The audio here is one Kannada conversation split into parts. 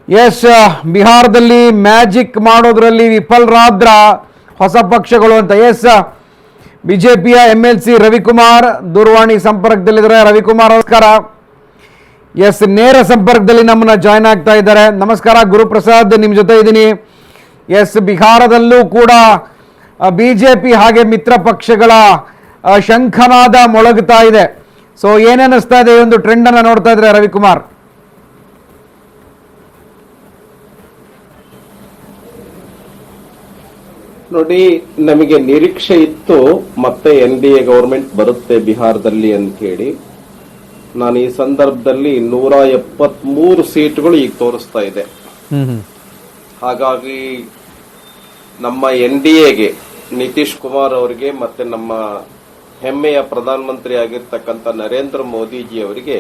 ಎಸ್, ಬಿಹಾರದಲ್ಲಿ ಮ್ಯಾಜಿಕ್ ಮಾಡೋದ್ರಲ್ಲಿ ವಿಫಲರಾದ್ರ ಹೊಸ ಪಕ್ಷಗಳು ಅಂತ. ಎಸ್, ಬಿಜೆಪಿಯ MLC ರವಿಕುಮಾರ್ ದೂರವಾಣಿ ಸಂಪರ್ಕದಲ್ಲಿದ್ದಾರೆ. ರವಿಕುಮಾರ್ ನಮಸ್ಕಾರ. ಎಸ್, ನೇರ ಸಂಪರ್ಕದಲ್ಲಿ ನಮ್ಮನ್ನ ಜಾಯ್ನ್ ಆಗ್ತಾ ಇದ್ದಾರೆ. ನಮಸ್ಕಾರ ಗುರುಪ್ರಸಾದ್, ನಿಮ್ಮ ಜೊತೆ ಇದ್ದೀನಿ. ಎಸ್, ಬಿಹಾರದಲ್ಲೂ ಕೂಡ ಬಿಜೆಪಿ ಹಾಗೆ ಮಿತ್ರ ಪಕ್ಷಗಳ ಶಂಖನಾದ ಮೊಳಗುತ್ತಾ ಇದೆ. ಸೊ ಏನೇನಿಸ್ತಾ ಇದೆ, ಒಂದು ಟ್ರೆಂಡ್ ಅನ್ನ ನೋಡ್ತಾ ಇದ್ರೆ ರವಿಕುಮಾರ್? ನೋಡಿ, ನಮಗೆ ನಿರೀಕ್ಷೆ ಇತ್ತು ಮತ್ತೆ NDA ಗವರ್ಮೆಂಟ್ ಬರುತ್ತೆ ಬಿಹಾರದಲ್ಲಿ ಅಂತ ಹೇಳಿ. ನಾನು ಈ ಸಂದರ್ಭದಲ್ಲಿ 173 ಸೀಟ್ಗಳು ಈಗ ತೋರಿಸ್ತಾ ಇದೆ. ಹಾಗಾಗಿ ನಮ್ಮ NDAಗೆ ನಿತೀಶ್ ಕುಮಾರ್ ಅವರಿಗೆ ಮತ್ತೆ ನಮ್ಮ ಹೆಮ್ಮೆಯ ಪ್ರಧಾನಮಂತ್ರಿ ಆಗಿರ್ತಕ್ಕಂಥ ನರೇಂದ್ರ ಮೋದಿಜಿ ಅವರಿಗೆ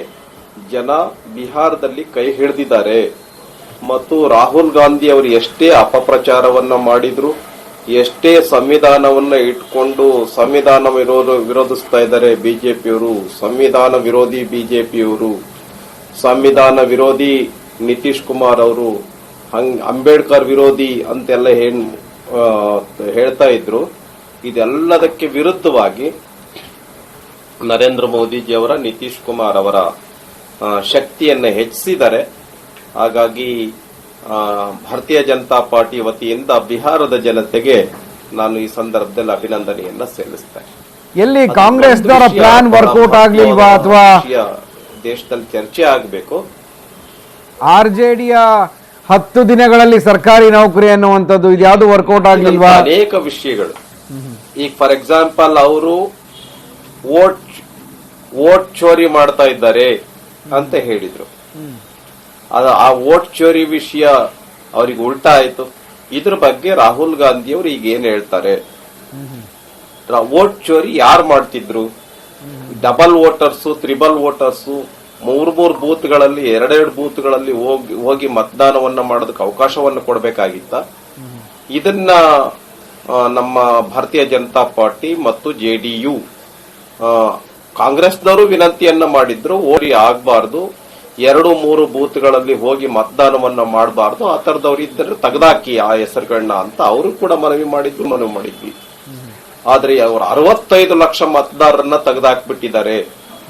ಜನ ಬಿಹಾರದಲ್ಲಿ ಕೈ ಹಿಡಿದಿದ್ದಾರೆ. ಮತ್ತು ರಾಹುಲ್ ಗಾಂಧಿ ಅವರು ಎಷ್ಟೇ ಅಪಪ್ರಚಾರವನ್ನ ಮಾಡಿದ್ರು, ಎಷ್ಟೇ ಸಂವಿಧಾನವನ್ನ ಇಟ್ಕೊಂಡು ಸಂವಿಧಾನ ವಿರೋಧಿಸ್ತಾ ಇದ್ದಾರೆ ಬಿಜೆಪಿಯವರು, ಸಂವಿಧಾನ ವಿರೋಧಿ ಬಿಜೆಪಿಯವರು, ಸಂವಿಧಾನ ವಿರೋಧಿ ನಿತೀಶ್ ಕುಮಾರ್ ಅವರು, ಅಂಬೇಡ್ಕರ್ ವಿರೋಧಿ ಅಂತೆಲ್ಲ ಹೇಳ್ತಾ ಇದ್ರು. ಇದೆಲ್ಲದಕ್ಕೆ ವಿರುದ್ಧವಾಗಿ ನರೇಂದ್ರ ಮೋದಿಜಿ ಅವರ ನಿತೀಶ್ ಕುಮಾರ್ ಅವರ ಶಕ್ತಿಯನ್ನ ಹೆಚ್ಚಿಸಿದ್ದಾರೆ. ಹಾಗಾಗಿ ಭಾರತೀಯ ಜನತಾ ಪಾರ್ಟಿ ವತಿಯಿಂದ ಬಿಹಾರದ ಜನತೆಗೆ ನಾನು ಈ ಸಂದರ್ಭದಲ್ಲಿ ಅಭಿನಂದನೆಯನ್ನ ಸಲ್ಲಿಸ್ತೇನೆ. ಎಲ್ಲಿ ಕಾಂಗ್ರೆಸ್ ಪ್ಲಾನ್ ವರ್ಕೌಟ್ ಆಗ್ಲಿಲ್ವಾ ಅಥವಾ ದೇಶದಲ್ಲಿ ಚರ್ಚೆ ಆಗಬೇಕು? RJDಯ 10 ದಿನಗಳಲ್ಲಿ ಸರ್ಕಾರಿ ನೌಕರಿ ಅನ್ನುವಂಥದ್ದು ಇದ್ಯಾವುದು ವರ್ಕೌಟ್ ಆಗ್ಲಿಲ್ವಾ? ಅನೇಕ ವಿಷಯಗಳು. ಈಗ ಫಾರ್ ಎಕ್ಸಾಂಪಲ್ ಅವರು ವೋಟ್ ಚೋರಿ ಮಾಡ್ತಾ ಇದ್ದಾರೆ ಅಂತ ಹೇಳಿದ್ರು. ಆ ವೋಟ್ ಚೋರಿ ವಿಷಯ ಅವ್ರಿಗೆ ಉಲ್ಟಾ ಆಯ್ತು. ಇದ್ರ ಬಗ್ಗೆ ರಾಹುಲ್ ಗಾಂಧಿ ಅವರು ಈಗ ಏನ್ ಹೇಳ್ತಾರೆ? ವೋಟ್ ಚೋರಿ ಯಾರು ಮಾಡ್ತಿದ್ರು? ಡಬಲ್ ವೋಟರ್ಸು, ತ್ರಿಬಲ್ ವೋಟರ್ಸು, 3 ಬೂತ್ಗಳಲ್ಲಿ 2 ಬೂತ್ಗಳಲ್ಲಿ ಹೋಗಿ ಮತದಾನವನ್ನ ಮಾಡೋದಕ್ಕೆ ಅವಕಾಶವನ್ನ ಕೊಡಬೇಕಾಗಿತ್ತ? ಇದನ್ನ ನಮ್ಮ ಭಾರತೀಯ ಜನತಾ ಪಾರ್ಟಿ ಮತ್ತು JDU ಕಾಂಗ್ರೆಸ್ನವರು ವಿನಂತಿಯನ್ನ ಮಾಡಿದ್ರು, ಓರಿ ಆಗಬಾರ್ದು, 2-3 ಬೂತ್ಗಳಲ್ಲಿ ಹೋಗಿ ಮತದಾನವನ್ನ ಮಾಡಬಾರ್ದು, ಆ ತರದವ್ರು ಇದ್ದರೆ ತೆಗೆದಾಕಿ ಆ ಹೆಸರುಗಳನ್ನ ಅಂತ ಅವರು ಕೂಡ ಮನವಿ ಮಾಡಿದ್ವಿ. ಆದ್ರೆ ಅವರು 65 ಲಕ್ಷ ಮತದಾರರನ್ನ ತೆಗೆದಾಕ್ಬಿಟ್ಟಿದ್ದಾರೆ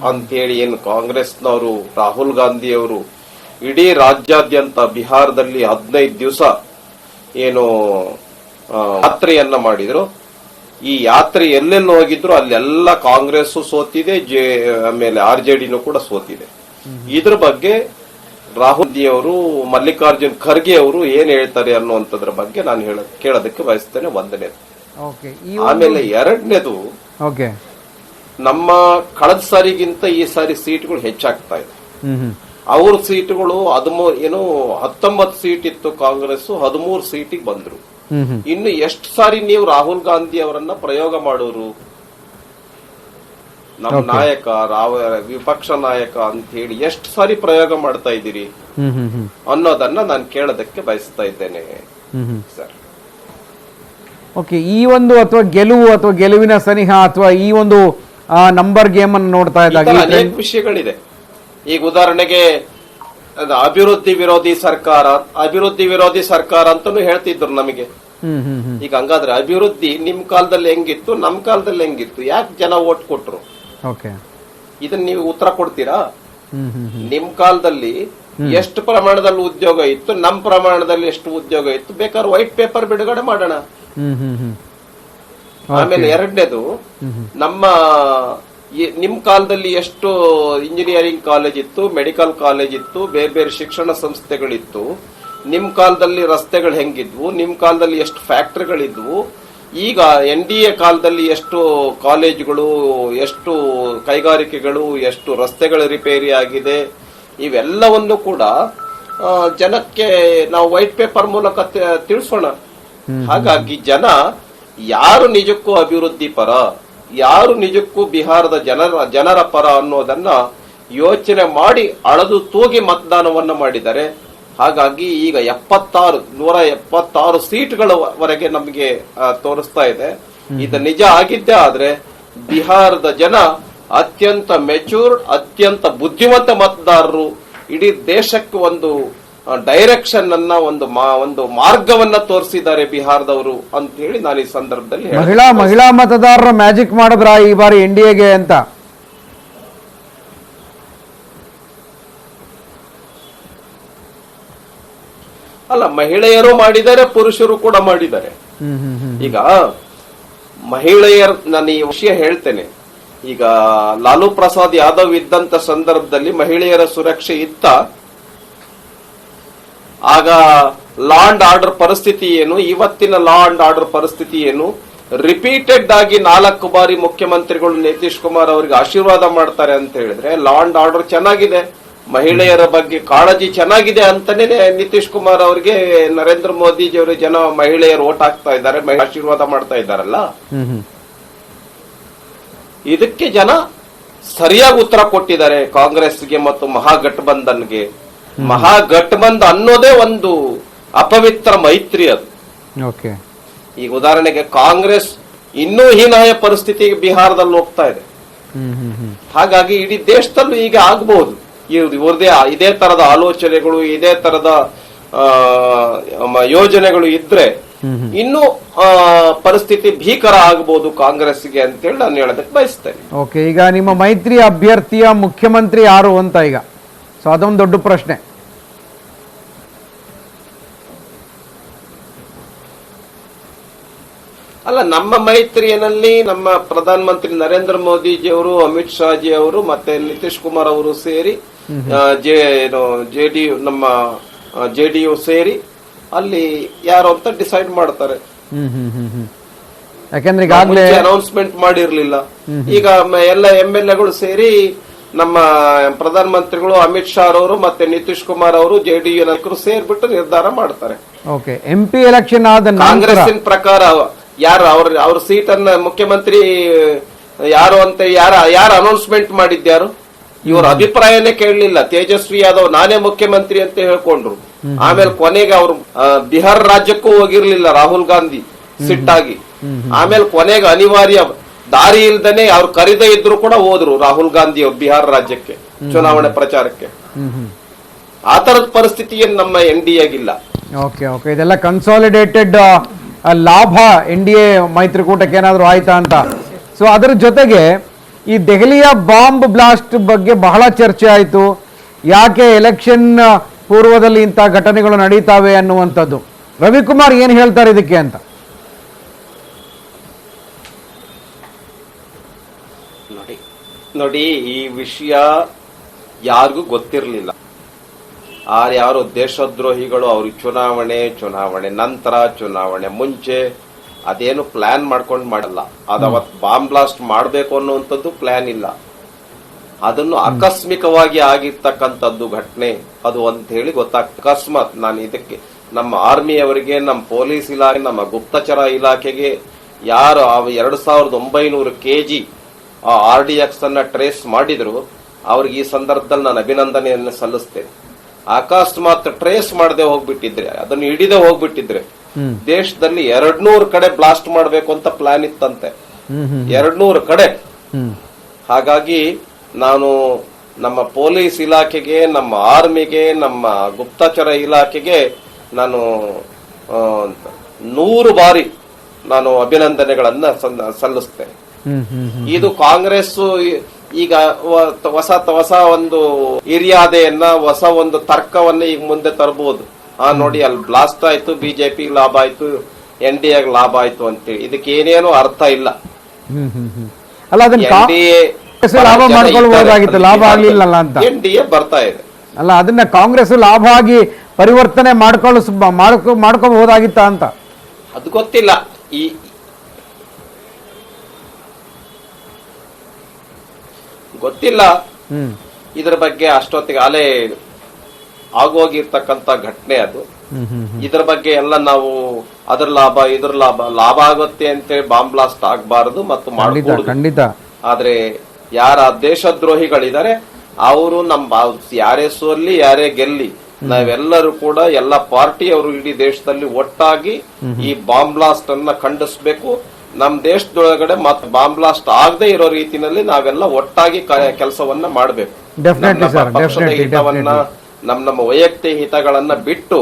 ಅಂತ ಹೇಳಿ ಏನು ಕಾಂಗ್ರೆಸ್ನವರು, ರಾಹುಲ್ ಗಾಂಧಿ ಅವರು ಇಡೀ ರಾಜ್ಯಾದ್ಯಂತ ಬಿಹಾರದಲ್ಲಿ 15 ದಿವಸ ಏನು ಯಾತ್ರೆಯನ್ನ ಮಾಡಿದ್ರು. ಈ ಯಾತ್ರೆ ಎಲ್ಲೆಲ್ಲಿ ಹೋಗಿದ್ರು ಅಲ್ಲೆಲ್ಲ ಕಾಂಗ್ರೆಸ್ ಸೋತಿದೆ, ಆಮೇಲೆ RJDನೂ ಕೂಡ ಸೋತಿದೆ. ಇದ್ರ ಬಗ್ಗೆ ರಾಹುಲ್ ಗಾಂಧಿ ಅವರು, ಮಲ್ಲಿಕಾರ್ಜುನ್ ಖರ್ಗೆ ಅವರು ಏನ್ ಹೇಳ್ತಾರೆ ಅನ್ನುವಂಥದ್ರ ಬಗ್ಗೆ ನಾನು ಕೇಳೋದಕ್ಕೆ ಬಯಸ್ತೇನೆ. ಒಂದನೇದು. ಆಮೇಲೆ ಎರಡನೇದು, ನಮ್ಮ ಕಳೆದ ಸಾರಿಗಿಂತ ಈ ಸಾರಿ ಸೀಟ್ಗಳು ಹೆಚ್ಚಾಗ್ತಾ ಇದೆ. ಅವ್ರ ಸೀಟ್ಗಳು 19 ಸೀಟ್ ಇತ್ತು ಕಾಂಗ್ರೆಸ್, 13 ಸೀಟಿಗೆ ಬಂದ್ರು. ಇನ್ನು ಎಷ್ಟು ಸಾರಿ ನೀವು ರಾಹುಲ್ ಗಾಂಧಿ ಅವರನ್ನ ಪ್ರಯೋಗ ಮಾಡೋರು? ನಮ್ಮ ನಾಯಕ, ವಿಪಕ್ಷ ನಾಯಕ ಅಂತ ಹೇಳಿ ಎಷ್ಟು ಸಾರಿ ಪ್ರಯೋಗ ಮಾಡ್ತಾ ಇದ್ದೀರಿ ಅನ್ನೋದನ್ನ ನಾನು ಕೇಳೋದಕ್ಕೆ ಬಯಸ್ತಾ ಇದ್ದೇನೆ ಸರ್. ಓಕೆ, ಈ ಒಂದು ಅಥವಾ ಗೆಲುವು ಅಥವಾ ಗೆಲುವಿನ ಸನಿಹ ಅಥವಾ ಈ ಒಂದು ನಂಬರ್ ಗೇಮ್ ಅನ್ನು ನೋಡ್ತಾ ಇದ್ದಾಗ ಅನೇಕ ವಿಷಯಗಳಿದೆ. ಈಗ ಉದಾಹರಣೆಗೆ ಅಭಿವೃದ್ಧಿ ವಿರೋಧಿ ಸರ್ಕಾರ ಅಂತಾನು ಹೇಳ್ತಿದ್ರು ನಮಗೆ. ಈಗ ಹಂಗಾದ್ರೆ ಅಭಿವೃದ್ಧಿ ನಿಮ್ ಕಾಲದಲ್ಲಿ ಹೆಂಗಿತ್ತು, ನಮ್ ಕಾಲದಲ್ಲಿ ಹೆಂಗಿತ್ತು, ಯಾಕೆ ಜನ ಓಟ್ ಕೊಟ್ರು? ಇದನ್ನ ನೀವು ಉತ್ತರ ಕೊಡ್ತೀರಾ? ನಿಮ್ ಕಾಲದಲ್ಲಿ ಎಷ್ಟು ಪ್ರಮಾಣದಲ್ಲಿ ಉದ್ಯೋಗ ಇತ್ತು, ನಮ್ ಪ್ರಮಾಣದಲ್ಲಿ ಎಷ್ಟು ಉದ್ಯೋಗ ಇತ್ತು, ಬೇಕಾದ್ರೆ ವೈಟ್ ಪೇಪರ್ ಬಿಡುಗಡೆ ಮಾಡೋಣ. ಆಮೇಲೆ ಎರಡನೇದು, ನಿಮ್ ಕಾಲದಲ್ಲಿ ಎಷ್ಟು ಇಂಜಿನಿಯರಿಂಗ್ ಕಾಲೇಜ್ ಇತ್ತು, ಮೆಡಿಕಲ್ ಕಾಲೇಜ್ ಇತ್ತು, ಬೇರೆ ಬೇರೆ ಶಿಕ್ಷಣ ಸಂಸ್ಥೆಗಳಿತ್ತು, ನಿಮ್ ಕಾಲದಲ್ಲಿ ರಸ್ತೆಗಳು ಹೆಂಗಿದ್ವು, ನಿಮ್ ಕಾಲದಲ್ಲಿ ಎಷ್ಟು ಫ್ಯಾಕ್ಟರಿಗಳಿದ್ವು, ಈಗ NDA ಕಾಲದಲ್ಲಿ ಎಷ್ಟು ಕಾಲೇಜುಗಳು, ಎಷ್ಟು ಕೈಗಾರಿಕೆಗಳು, ಎಷ್ಟು ರಸ್ತೆಗಳ ರಿಪೇರಿ ಆಗಿದೆ, ಇವೆಲ್ಲವನ್ನು ಕೂಡ ಜನಕ್ಕೆ ನಾವು ವೈಟ್ ಪೇಪರ್ ಮೂಲಕ ತಿಳಿಸೋಣ. ಹಾಗಾಗಿ ಯಾರು ನಿಜಕ್ಕೂ ಅಭಿವೃದ್ಧಿ ಪರ, ಯಾರು ನಿಜಕ್ಕೂ ಬಿಹಾರದ ಜನರ ಪರ ಅನ್ನೋದನ್ನ ಯೋಚನೆ ಮಾಡಿ ಅಳದು ತೂಗಿ ಮತದಾನವನ್ನ ಮಾಡಿದ್ದಾರೆ. ಹಾಗಾಗಿ ಈಗ 176 ಸೀಟ್ಗಳವರೆಗೆ ನಮಗೆ ತೋರಿಸ್ತಾ ಇದೆ. ಇದು ನಿಜ ಆಗಿದ್ದೇ ಆದ್ರೆ ಬಿಹಾರದ ಜನ ಅತ್ಯಂತ ಮೆಚೂರ್ಡ್, ಅತ್ಯಂತ ಬುದ್ಧಿವಂತ ಮತದಾರರು, ಇಡೀ ದೇಶಕ್ಕೆ ಒಂದು ಡೈರೆಕ್ಷನ್ ಅನ್ನ ಒಂದು ಮಾರ್ಗವನ್ನ ತೋರಿಸಿದ್ದಾರೆ ಬಿಹಾರದವರು ಅಂತ ಹೇಳಿ ನಾನು ಈ ಸಂದರ್ಭದಲ್ಲಿ ಮಹಿಳಾ ಮತದಾರರ ಮ್ಯಾಜಿಕ್ ಮಾಡಿದ್ರ ಈ ಬಾರಿ NDAಗೆ ಅಂತ? ಅಲ್ಲ, ಮಹಿಳೆಯರು ಮಾಡಿದ್ದಾರೆ, ಪುರುಷರು ಕೂಡ ಮಾಡಿದ್ದಾರೆ. ಈಗ ನಾನು ಈ ವಿಷಯ ಹೇಳ್ತೇನೆ. ಈಗ ಲಾಲು ಪ್ರಸಾದ್ ಯಾದವ್ ಇದ್ದಂತ ಸಂದರ್ಭದಲ್ಲಿ ಮಹಿಳೆಯರ ಸುರಕ್ಷೆ ಇತ್ತ? ಆಗ ಲಾ ಅಂಡ್ ಆರ್ಡರ್ ಪರಿಸ್ಥಿತಿ ಏನು, ಇವತ್ತಿನ ಲಾ ಅಂಡ್ ಆರ್ಡರ್ ಪರಿಸ್ಥಿತಿ ಏನು? ರಿಪೀಟೆಡ್ ಆಗಿ 4 ಬಾರಿ ಮುಖ್ಯಮಂತ್ರಿಗಳು ನಿತೀಶ್ ಕುಮಾರ್ ಅವರಿಗೆ ಆಶೀರ್ವಾದ ಮಾಡ್ತಾರೆ ಅಂತ ಹೇಳಿದ್ರೆ ಲಾ ಅಂಡ್ ಆರ್ಡರ್ ಚೆನ್ನಾಗಿದೆ, ಮಹಿಳೆಯರ ಬಗ್ಗೆ ಕಾಳಜಿ ಚೆನ್ನಾಗಿದೆ ಅಂತಾನೆ ನಿತೀಶ್ ಕುಮಾರ್ ಅವರಿಗೆ ನರೇಂದ್ರ ಮೋದಿಜಿಯವರು ಮಹಿಳೆಯರು ಓಟ್ ಹಾಕ್ತಾ ಇದ್ದಾರೆ, ಆಶೀರ್ವಾದ ಮಾಡ್ತಾ ಇದ್ದಾರಲ್ಲ. ಇದಕ್ಕೆ ಜನ ಸರಿಯಾಗಿ ಉತ್ತರ ಕೊಟ್ಟಿದ್ದಾರೆ ಕಾಂಗ್ರೆಸ್ಗೆ ಮತ್ತು ಮಹಾಗಠಬಂಧನ್ಗೆ. ಮಹಾಗಠಬಂಧನ್ ಅನ್ನೋದೇ ಒಂದು ಅಪವಿತ್ರ ಮೈತ್ರಿ ಅದು. ಈಗ ಉದಾಹರಣೆಗೆ ಕಾಂಗ್ರೆಸ್ ಇನ್ನೂ ಹೀನಾಯ ಪರಿಸ್ಥಿತಿಗೆ ಬಿಹಾರದಲ್ಲಿ ಹೋಗ್ತಾ ಇದೆ. ಹಾಗಾಗಿ ಇಡೀ ದೇಶದಲ್ಲೂ ಈಗ ಆಗಬಹುದು ಇವ್ರದೇ ಇದೇ ತರದ ಆಲೋಚನೆಗಳು, ಇದೇ ತರದ ಯೋಜನೆಗಳು ಇದ್ರೆ ಇನ್ನೂ ಪರಿಸ್ಥಿತಿ ಭೀಕರ ಆಗಬಹುದು ಕಾಂಗ್ರೆಸ್ಗೆ ಅಂತೇಳಿ ನಾನು ಹೇಳೋದಕ್ಕೆ ಬಯಸ್ತೇನೆ. ಓಕೆ, ಈಗ ನಿಮ್ಮ ಮೈತ್ರಿ ಅಭ್ಯರ್ಥಿಯ ಮುಖ್ಯಮಂತ್ರಿ ಯಾರು ಅಂತ ಈಗ ಸೊ ಅದೊಂದು ದೊಡ್ಡ ಪ್ರಶ್ನೆ. ಅಲ್ಲ, ನಮ್ಮ ಮೈತ್ರಿಯಲ್ಲಿ ನಮ್ಮ ಪ್ರಧಾನಮಂತ್ರಿ ನರೇಂದ್ರ ಮೋದಿಜಿಯವರು, ಅಮಿತ್ ಶಾಜಿ ಅವರು ಮತ್ತೆ ನಿತೀಶ್ ಕುಮಾರ್ ಅವರು ಸೇರಿ ನಮ್ಮ ಜೆಡಿಯು ಸೇರಿ ಅಲ್ಲಿ ಯಾರು ಅಂತ ಡಿಸೈಡ್ ಮಾಡ್ತಾರೆ. ಯಾಕಂದ್ರೆ ಈಗಾಗಲೇ ಅನೌನ್ಸ್ಮೆಂಟ್ ಮಾಡಿರ್ಲಿಲ್ಲ. ಈಗ ಎಲ್ಲ MLAಗಳು ಸೇರಿ ನಮ್ಮ ಪ್ರಧಾನಮಂತ್ರಿಗಳು ಅಮಿತ್ ಶಾ ಅವರು ಮತ್ತೆ ನಿತೀಶ್ ಕುಮಾರ್ ಅವರು ಜೆಡಿಯು ನಾಯಕರು ಸೇರ್ಬಿಟ್ಟು ನಿರ್ಧಾರ ಮಾಡ್ತಾರೆ. ಓಕೆ, MP ಎಲೆಕ್ಷನ್ ಆದ ಕಾಂಗ್ರೆಸ್ಸಿನ ಪ್ರಕಾರ ಯಾರು ಅವ್ರ ಸೀಟ್ ಅನ್ನ ಮುಖ್ಯಮಂತ್ರಿ ಯಾರು ಅಂತ ಯಾರು ಅನೌನ್ಸ್ಮೆಂಟ್ ಮಾಡಿದ್ಯಾರು? ಇವ್ರ ಅಭಿಪ್ರಾಯನೇ ಕೇಳಲಿಲ್ಲ. ತೇಜಸ್ವಿ ಯಾದವ್ ನಾನೇ ಮುಖ್ಯಮಂತ್ರಿ ಅಂತ ಹೇಳ್ಕೊಂಡ್ರು. ಆಮೇಲೆ ಕೊನೆಗೆ ಅವರು ಬಿಹಾರ ರಾಜ್ಯಕ್ಕೂ ಹೋಗಿರ್ಲಿಲ್ಲ ರಾಹುಲ್ ಗಾಂಧಿ ಸಿಟ್ಟಾಗಿ. ಆಮೇಲೆ ಕೊನೆಗೆ ಅನಿವಾರ್ಯ ದಾರಿ ಇಲ್ದೇನೆ ಅವ್ರು ಕರೀದೇ ಇದ್ರು ಕೂಡ ಹೋದ್ರು ರಾಹುಲ್ ಗಾಂಧಿ ಅವರು ಬಿಹಾರ ರಾಜ್ಯಕ್ಕೆ ಚುನಾವಣೆ ಪ್ರಚಾರಕ್ಕೆ. ಆ ತರದ ಪರಿಸ್ಥಿತಿ ಏನು ನಮ್ಮ NDA ಗಿಲ್ಲ. ಓಕೆ, ಇದೆಲ್ಲ ಕನ್ಸಾಲಿಡೇಟೆಡ್ ಲಾಭ NDA ಮೈತ್ರಿಕೂಟಕ್ಕೆ ಏನಾದ್ರು ಆಯ್ತಾ ಅಂತ. ಸೊ ಅದರ ಜೊತೆಗೆ ಈ ದೆಹಲಿಯ ಬಾಂಬ್ ಬ್ಲಾಸ್ಟ್ ಬಗ್ಗೆ ಬಹಳ ಚರ್ಚೆ ಆಯಿತು. ಯಾಕೆ ಎಲೆಕ್ಷನ್ ಪೂರ್ವದಲ್ಲಿ ಇಂಥ ಘಟನೆಗಳು ನಡೀತಾವೆ ಅನ್ನುವಂಥದ್ದು. ರವಿಕುಮಾರ್ ಏನು ಹೇಳ್ತಾರೆ ಇದಕ್ಕೆ ಅಂತ? ನೋಡಿ, ಈ ವಿಷಯ ಯಾರಿಗೂ ಗೊತ್ತಿರಲಿಲ್ಲ. ಯಾರು ದೇಶದ್ರೋಹಿಗಳು ಅವ್ರಿಗೆ ಚುನಾವಣೆ ನಂತರ, ಚುನಾವಣೆ ಮುಂಚೆ ಅದೇನು ಪ್ಲಾನ್ ಮಾಡ್ಕೊಂಡು ಮಾಡಲ್ಲ. ಅವತ್ತು ಬಾಂಬ್ ಬ್ಲಾಸ್ಟ್ ಮಾಡಬೇಕು ಅನ್ನುವಂಥದ್ದು ಪ್ಲಾನ್ ಇಲ್ಲ. ಅದನ್ನು ಆಕಸ್ಮಿಕವಾಗಿ ಆಗಿರ್ತಕ್ಕಂಥದ್ದು ಘಟನೆ ಅದು ಅಂತ ಹೇಳಿ ಗೊತ್ತಾಗ್ತದೆ. ಅಕಸ್ಮಾತ್ ನಾನು ಇದಕ್ಕೆ ನಮ್ಮ ಆರ್ಮಿಯವರಿಗೆ, ನಮ್ಮ ಪೊಲೀಸ್ ಇಲಾಖೆ, ನಮ್ಮ ಗುಪ್ತಚರ ಇಲಾಖೆಗೆ ಯಾರು 2900 kg RDX ಅನ್ನ ಟ್ರೇಸ್ ಮಾಡಿದ್ರು ಅವ್ರಿಗೆ ಈ ಸಂದರ್ಭದಲ್ಲಿ ನಾನು ಅಭಿನಂದನೆಯನ್ನು ಸಲ್ಲಿಸ್ತೇನೆ. ಅಕಸ್ಮಾತ್ ಟ್ರೇಸ್ ಮಾಡದೆ ಹೋಗ್ಬಿಟ್ಟಿದ್ರೆ, ಅದನ್ನು ಹಿಡಿದೇ ಹೋಗ್ಬಿಟ್ಟಿದ್ರೆ ದೇಶದಲ್ಲಿ 200 ಕಡೆ ಬ್ಲಾಸ್ಟ್ ಮಾಡಬೇಕು ಅಂತ ಪ್ಲಾನ್ ಇತ್ತಂತೆ. 200 ಕಡೆ. ಹಾಗಾಗಿ ನಾನು ನಮ್ಮ ಪೊಲೀಸ್ ಇಲಾಖೆಗೆ, ನಮ್ಮ ಆರ್ಮಿಗೆ, ನಮ್ಮ ಗುಪ್ತಚರ ಇಲಾಖೆಗೆ ನಾನು 100 ಬಾರಿ ನಾನು ಅಭಿನಂದನೆಗಳನ್ನ ಸಲ್ಲಿಸ್ತೇನೆ. ಇದು ಕಾಂಗ್ರೆಸ್ ಈಗ ಹೊಸ ಒಂದು ಹಿರಿಯಾದೆಯನ್ನ, ಹೊಸ ಒಂದು ತರ್ಕವನ್ನ ಈಗ ಮುಂದೆ ತರಬಹುದು. ನೋಡಿ, ಅಲ್ಲಿ ಬ್ಲಾಸ್ಟ್ ಆಯ್ತು, ಬಿಜೆಪಿ ಲಾಭ ಆಯ್ತು, NDA ಲಾಭ ಆಯ್ತು ಅಂತೇಳಿ. ಇದಕ್ಕೆ ಏನೇನೋ ಅರ್ಥ ಇಲ್ಲ. ಲಾಭ ಮಾಡ್ಕೊಳ್ಬಹುದಾಗಿತ್ತು, ಲಾಭ ಆಗ್ಲಿಲ್ಲ ಅಂತ NDA ಬರ್ತಾ ಇದೆ. ಅಲ್ಲ, ಅದನ್ನ ಕಾಂಗ್ರೆಸ್ ಲಾಭ ಆಗಿ ಪರಿವರ್ತನೆ ಮಾಡ್ಕೋಬಹುದಾಗಿತ್ತ ಅಂತ ಅದು ಗೊತ್ತಿಲ್ಲ. ಗೊತ್ತಿಲ್ಲ ಇದರ ಬಗ್ಗೆ. ಅಷ್ಟೊತ್ತಿಗೆ ಅಲೆ ಆಗೋಗಿರ್ತಕ್ಕಂತ ಘಟನೆ ಅದು. ಇದರ ಬಗ್ಗೆ ಎಲ್ಲ ನಾವು ಅದ್ರ ಲಾಭ ಇದ್ರ ಲಾಭ ಆಗುತ್ತೆ ಅಂತೇಳಿ ಬಾಂಬ್ ಬ್ಲಾಸ್ಟ್ ಆಗಬಾರದು ಮತ್ತು ಮಾಡಬಹುದು. ಆದ್ರೆ ಯಾರ ದೇಶದ್ರೋಹಿಗಳಿದ್ದಾರೆ ಅವರು ಯಾರೇ ಸೋಲ್ಲಿ ಯಾರೇ ಗೆಲ್ಲಿ ನಾವೆಲ್ಲರೂ ಕೂಡ ಎಲ್ಲ ಪಾರ್ಟಿಯವರು ಇಡೀ ದೇಶದಲ್ಲಿ ಒಟ್ಟಾಗಿ ಈ ಬಾಂಬ್ ಬ್ಲಾಸ್ಟ್ ಅನ್ನ ಖಂಡಿಸಬೇಕು. ನಮ್ ದೇಶದೊಳಗಡೆ ಮತ್ತೆ ಬಾಂಬ್ ಬ್ಲಾಸ್ಟ್ ಆಗದೆ ಇರೋ ರೀತಿಯಲ್ಲಿ ನಾವೆಲ್ಲ ಒಟ್ಟಾಗಿ ಕೆಲಸವನ್ನ ಮಾಡಬೇಕು. ಪಕ್ಷದ ಹಿತವನ್ನ ನಮ್ಮ ವೈಯಕ್ತಿಕ ಹಿತಗಳನ್ನ ಬಿಟ್ಟು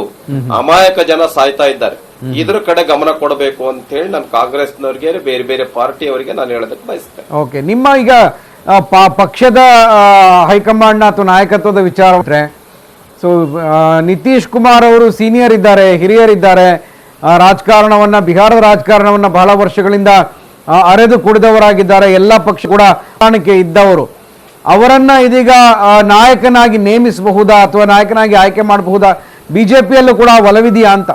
ಅಮಾಯಕ ಜನ ಸಾಯ್ತಾ ಇದ್ದಾರೆ. ಇದ್ರ ಕಡೆ ಗಮನ ಕೊಡಬೇಕು ಅಂತ ಹೇಳಿ ನಾನು ಕಾಂಗ್ರೆಸ್ನವ್ರಿಗೆ ಬೇರೆ ಬೇರೆ ಪಾರ್ಟಿಯವರಿಗೆ ನಾನು ಹೇಳೋದಕ್ಕೆ ಬಯಸ್ತೇನೆ. ಓಕೆ, ನಿಮ್ಮ ಈಗ ಪಕ್ಷದ ಹೈಕಮಾಂಡ್ ಅಥವಾ ನಾಯಕತ್ವದ ವಿಚಾರ ಸೊ ನಿತೀಶ್ ಕುಮಾರ್ ಅವರು ಸೀನಿಯರ್ ಇದ್ದಾರೆ, ಹಿರಿಯರಿದ್ದಾರೆ, ರಾಜಕಾರಣವನ್ನ ಬಿಹಾರದ ರಾಜಕಾರಣವನ್ನ ಬಹಳ ವರ್ಷಗಳಿಂದ ಅರೆದು ಕುಡಿದವರಾಗಿದ್ದಾರೆ, ಎಲ್ಲ ಪಕ್ಷ ಕೂಡ ಕಾರಣಕ್ಕೆ ಇದ್ದವರು. ಅವರನ್ನ ಇದೀಗ ನಾಯಕನಾಗಿ ನೇಮಿಸಬಹುದಾ ಅಥವಾ ನಾಯಕನಾಗಿ ಆಯ್ಕೆ ಮಾಡಬಹುದಾ? ಬಿಜೆಪಿಯಲ್ಲೂ ಕೂಡ ಒಲವಿದೆಯಾ ಅಂತ?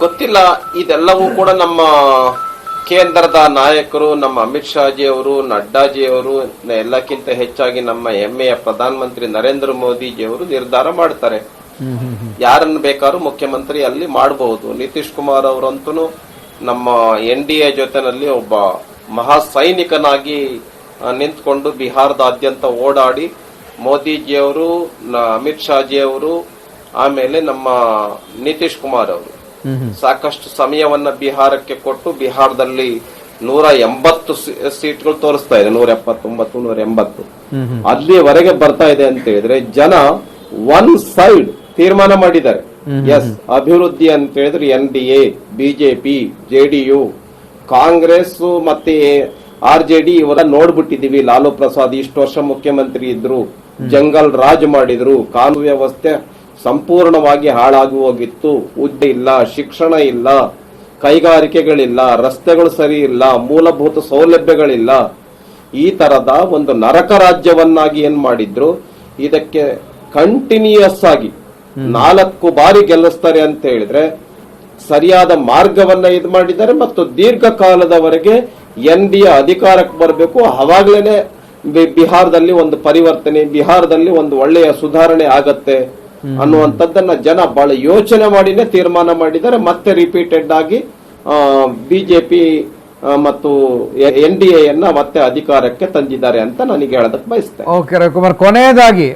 ಗೊತ್ತಿಲ್ಲ. ಇದೆಲ್ಲವೂ ಕೂಡ ನಮ್ಮ ಕೇಂದ್ರದ ನಾಯಕರು, ನಮ್ಮ ಅಮಿತ್ ಶಾಜಿ ಅವರು, ನಡ್ಡಾಜಿ ಅವರು, ಎಲ್ಲಕ್ಕಿಂತ ಹೆಚ್ಚಾಗಿ ನಮ್ಮ ಹೆಮ್ಮೆಯ ಪ್ರಧಾನಮಂತ್ರಿ ನರೇಂದ್ರ ಮೋದಿಜಿ ಅವರು ನಿರ್ಧಾರ ಮಾಡ್ತಾರೆ. ಯಾರನ್ನು ಬೇಕಾದ್ರೂ ಮುಖ್ಯಮಂತ್ರಿ ಅಲ್ಲಿ ಮಾಡಬಹುದು. ನಿತೀಶ್ ಕುಮಾರ್ ಅವರಂತೂ ನಮ್ಮ NDA ಜೊತೆನಲ್ಲಿ ಒಬ್ಬ ಮಹಾ ಸೈನಿಕನಾಗಿ ನಿಂತ್ಕೊಂಡು ಬಿಹಾರದಾದ್ಯಂತ ಓಡಾಡಿ ಮೋದಿಜಿಯವರು, ಅಮಿತ್ ಶಾಜಿ ಅವರು, ಆಮೇಲೆ ನಮ್ಮ ನಿತೀಶ್ ಕುಮಾರ್ ಅವರು ಸಾಕಷ್ಟು ಸಮಯವನ್ನ ಬಿಹಾರಕ್ಕೆ ಕೊಟ್ಟು ಬಿಹಾರದಲ್ಲಿ 180 ಸೀಟ್ಗಳು ತೋರಿಸ್ತಾ ಇದೆ. 179, 180 ಅಲ್ಲಿವರೆಗೆ ಬರ್ತಾ ಇದೆ ಅಂತ ಹೇಳಿದ್ರೆ ಜನ ಒನ್ ಸೈಡ್ ತೀರ್ಮಾನ ಮಾಡಿದ್ದಾರೆ. ಎಸ್, ಅಭಿವೃದ್ಧಿ ಅಂತ ಹೇಳಿದ್ರೆ NDA, ಬಿಜೆಪಿ, JDU, ಕಾಂಗ್ರೆಸ್ ಮತ್ತೆ RJD ಇವರ ನೋಡ್ಬಿಟ್ಟಿದೀವಿ. ಲಾಲು ಪ್ರಸಾದ್ ಇಷ್ಟು ವರ್ಷ ಮುಖ್ಯಮಂತ್ರಿ ಇದ್ರು, ಜಂಗಲ್ ರಾಜ್ ಮಾಡಿದ್ರು, ಕಾನೂನು ವ್ಯವಸ್ಥೆ ಸಂಪೂರ್ಣವಾಗಿ ಹಾಳಾಗಿ ಹೋಗಿತ್ತು, ಹುದ್ದೆ ಇಲ್ಲ, ಶಿಕ್ಷಣ ಇಲ್ಲ, ಕೈಗಾರಿಕೆಗಳಿಲ್ಲ, ರಸ್ತೆಗಳು ಸರಿ ಇಲ್ಲ, ಮೂಲಭೂತ ಸೌಲಭ್ಯಗಳಿಲ್ಲ. ಈ ತರದ ಒಂದು ನರಕ ರಾಜ್ಯವನ್ನಾಗಿ ಏನ್ ಮಾಡಿದ್ರು. ಇದಕ್ಕೆ ಕಂಟಿನ್ಯೂಯಸ್ ಆಗಿ 4 ಬಾರಿ ಗೆಲ್ಲಿಸ್ತಾರೆ ಅಂತ ಹೇಳಿದ್ರೆ ಸರಿಯಾದ ಮಾರ್ಗವನ್ನ ಇದು ಮಾಡಿದ್ದಾರೆ. ಮತ್ತು ದೀರ್ಘಕಾಲದವರೆಗೆ NDA ಅಧಿಕಾರಕ್ಕೆ ಬರಬೇಕು. ಅವಾಗ್ಲೇನೆ ಬಿಹಾರದಲ್ಲಿ ಒಂದು ಪರಿವರ್ತನೆ, ಬಿಹಾರದಲ್ಲಿ ಒಂದು ಒಳ್ಳೆಯ ಸುಧಾರಣೆ ಆಗತ್ತೆ ಅನ್ನುವಂಥದ್ದನ್ನ ಜನ ಬಹಳ ಯೋಚನೆ ಮಾಡಿನೇ ತೀರ್ಮಾನ ಮಾಡಿದ್ದಾರೆ. ಮತ್ತೆ ರಿಪೀಟೆಡ್ ಆಗಿ ಬಿಜೆಪಿ ಮತ್ತು NDA ಮತ್ತೆ ಅಧಿಕಾರಕ್ಕೆ ತಂದಿದ್ದಾರೆ ಅಂತ ನನಗೆ ಹೇಳೋದಕ್ಕೆ ಬಯಸ್ತೇನೆ. ಓಕೆ ರವಿಕುಮಾರ್, ಕೊನೆಯದಾಗಿ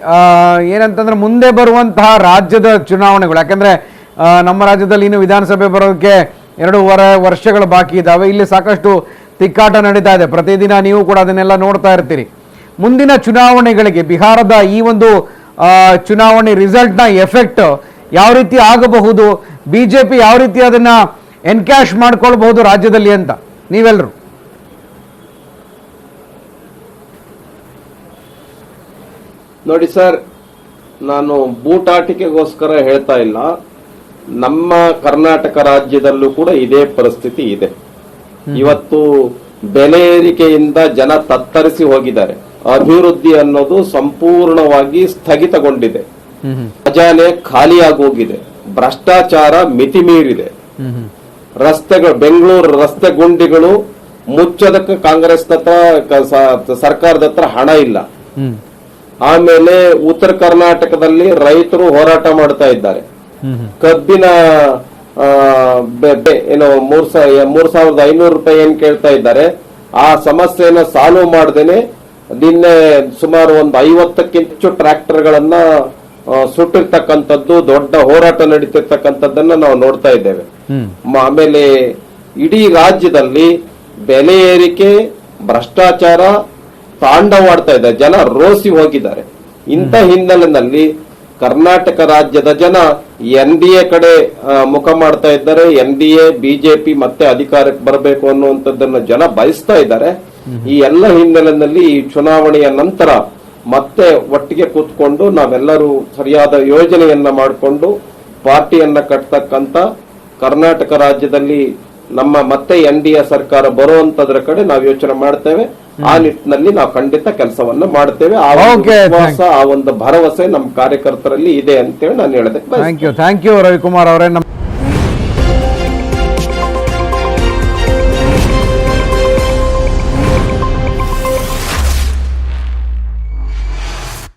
ಏನಂತಂದ್ರೆ ಮುಂದೆ ಬರುವಂತಹ ರಾಜ್ಯದ ಚುನಾವಣೆಗಳು, ಯಾಕಂದ್ರೆ ನಮ್ಮ ರಾಜ್ಯದಲ್ಲಿ ಇನ್ನು ವಿಧಾನಸಭೆ ಬರೋದಕ್ಕೆ 2.5 ವರ್ಷಗಳು ಬಾಕಿ ಇದಾವೆ. ಇಲ್ಲಿ ಸಾಕಷ್ಟು ತಿಕ್ಕಾಟ ನಡೀತಾ ಇದೆ. ಪ್ರತಿದಿನ ನೀವು ಕೂಡ ಅದನ್ನೆಲ್ಲ ನೋಡ್ತಾ ಇರ್ತೀರಿ. ಮುಂದಿನ ಚುನಾವಣೆಗಳಿಗೆ ಬಿಹಾರದ ಈ ಒಂದು ಚುನಾವಣೆ ರಿಸಲ್ಟ್ನ ಎಫೆಕ್ಟ್ ಯಾವ ರೀತಿ ಆಗಬಹುದು, ಬಿಜೆಪಿ ಯಾವ ರೀತಿ ಅದನ್ನ ಎನ್ಕ್ಯಾಶ್ ಮಾಡ್ಕೊಳ್ಬಹುದು ರಾಜ್ಯದಲ್ಲಿ ಅಂತ ನೀವೆಲ್ಲರೂ? ನೋಡಿ ಸರ್, ನಾನು ಬೂಟಾಟಿಕೆಗೋಸ್ಕರ ಹೇಳ್ತಾ ಇಲ್ಲ. ನಮ್ಮ ಕರ್ನಾಟಕ ರಾಜ್ಯದಲ್ಲೂ ಕೂಡ ಇದೇ ಪರಿಸ್ಥಿತಿ ಇದೆ. ಇವತ್ತು ಬೆಲೆ ಏರಿಕೆಯಿಂದ ಜನ ತತ್ತರಿಸಿ ಹೋಗಿದ್ದಾರೆ. ಅಭಿವೃದ್ಧಿ ಅನ್ನೋದು ಸಂಪೂರ್ಣವಾಗಿ ಸ್ಥಗಿತಗೊಂಡಿದೆ. ಖಜಾನೆ ಖಾಲಿಯಾಗಿ ಹೋಗಿದೆ. ಭ್ರಷ್ಟಾಚಾರ ಮಿತಿ ಮೀರಿದೆ. ರಸ್ತೆಗಳು, ಬೆಂಗಳೂರು ರಸ್ತೆ ಗುಂಡಿಗಳು ಮುಚ್ಚೋದಕ್ಕೆ ಕಾಂಗ್ರೆಸ್ ಹತ್ರ, ಸರ್ಕಾರದ ಹತ್ರ ಹಣ ಇಲ್ಲ. ಆಮೇಲೆ ಉತ್ತರ ಕರ್ನಾಟಕದಲ್ಲಿ ರೈತರು ಹೋರಾಟ ಮಾಡ್ತಾ ಇದ್ದಾರೆ. ಕಬ್ಬಿನ ಏನು 3,500 ರೂಪಾಯಿ ಏನ್ ಕೇಳ್ತಾ ಇದ್ದಾರೆ, ಆ ಸಮಸ್ಯೆನ ಸಾಲ್ವ್ ಮಾಡ್ದೇನೆ ನಿನ್ನೆ ಸುಮಾರು ಒಂದು 50ಕ್ಕಿಂತ ಹೆಚ್ಚು ಟ್ರ್ಯಾಕ್ಟರ್ಗಳನ್ನ ಸುಟ್ಟಿರ್ತಕ್ಕಂಥದ್ದು, ದೊಡ್ಡ ಹೋರಾಟ ನಡೀತಿರ್ತಕ್ಕಂಥದ್ದನ್ನ ನಾವು ನೋಡ್ತಾ ಇದ್ದೇವೆ. ಆಮೇಲೆ ಇಡೀ ರಾಜ್ಯದಲ್ಲಿ ಬೆಲೆ ಏರಿಕೆ, ಭ್ರಷ್ಟಾಚಾರ ತಾಂಡವಾಡ್ತಾ ಇದೆ. ಜನ ರೋಸಿ ಹೋಗಿದ್ದಾರೆ. ಇಂಥ ಹಿನ್ನೆಲೆಯಲ್ಲಿ ಕರ್ನಾಟಕ ರಾಜ್ಯದ ಜನ NDA ಕಡೆ ಮುಖ ಮಾಡ್ತಾ ಇದ್ದಾರೆ. NDA, ಬಿಜೆಪಿ ಮತ್ತೆ ಅಧಿಕಾರಕ್ಕೆ ಬರಬೇಕು ಅನ್ನುವಂಥದ್ದನ್ನ ಜನ ಬಯಸ್ತಾ ಇದ್ದಾರೆ. ಈ ಎಲ್ಲ ಹಿನ್ನೆಲೆಯಲ್ಲಿ ಈ ಚುನಾವಣೆಯ ನಂತರ ಮತ್ತೆ ಒಟ್ಟಿಗೆ ಕೂತ್ಕೊಂಡು ನಾವೆಲ್ಲರೂ ಸರಿಯಾದ ಯೋಜನೆಯನ್ನ ಮಾಡಿಕೊಂಡು ಪಾರ್ಟಿಯನ್ನ ಕಟ್ತಕ್ಕಂತ ಕರ್ನಾಟಕ ರಾಜ್ಯದಲ್ಲಿ ನಮ್ಮ ಮತ್ತೆ NDA ಸರ್ಕಾರ ಬರುವಂತದ್ರ ಕಡೆ ನಾವು ಯೋಚನೆ ಮಾಡ್ತೇವೆ. ಆ ನಿಟ್ಟಿನಲ್ಲಿ ನಾವು ಖಂಡಿತ ಕೆಲಸವನ್ನ ಮಾಡ್ತೇವೆ. ಆ ವಿಶ್ವಾಸ, ಆ ಒಂದು ಭರವಸೆ ನಮ್ಮ ಕಾರ್ಯಕರ್ತರಲ್ಲಿ ಇದೆ ಅಂತೇಳಿ ನಾನು ಹೇಳೋದಕ್ಕೆ ಥ್ಯಾಂಕ್ ಯು ರವಿಕುಮಾರ್ ಅವರೇ.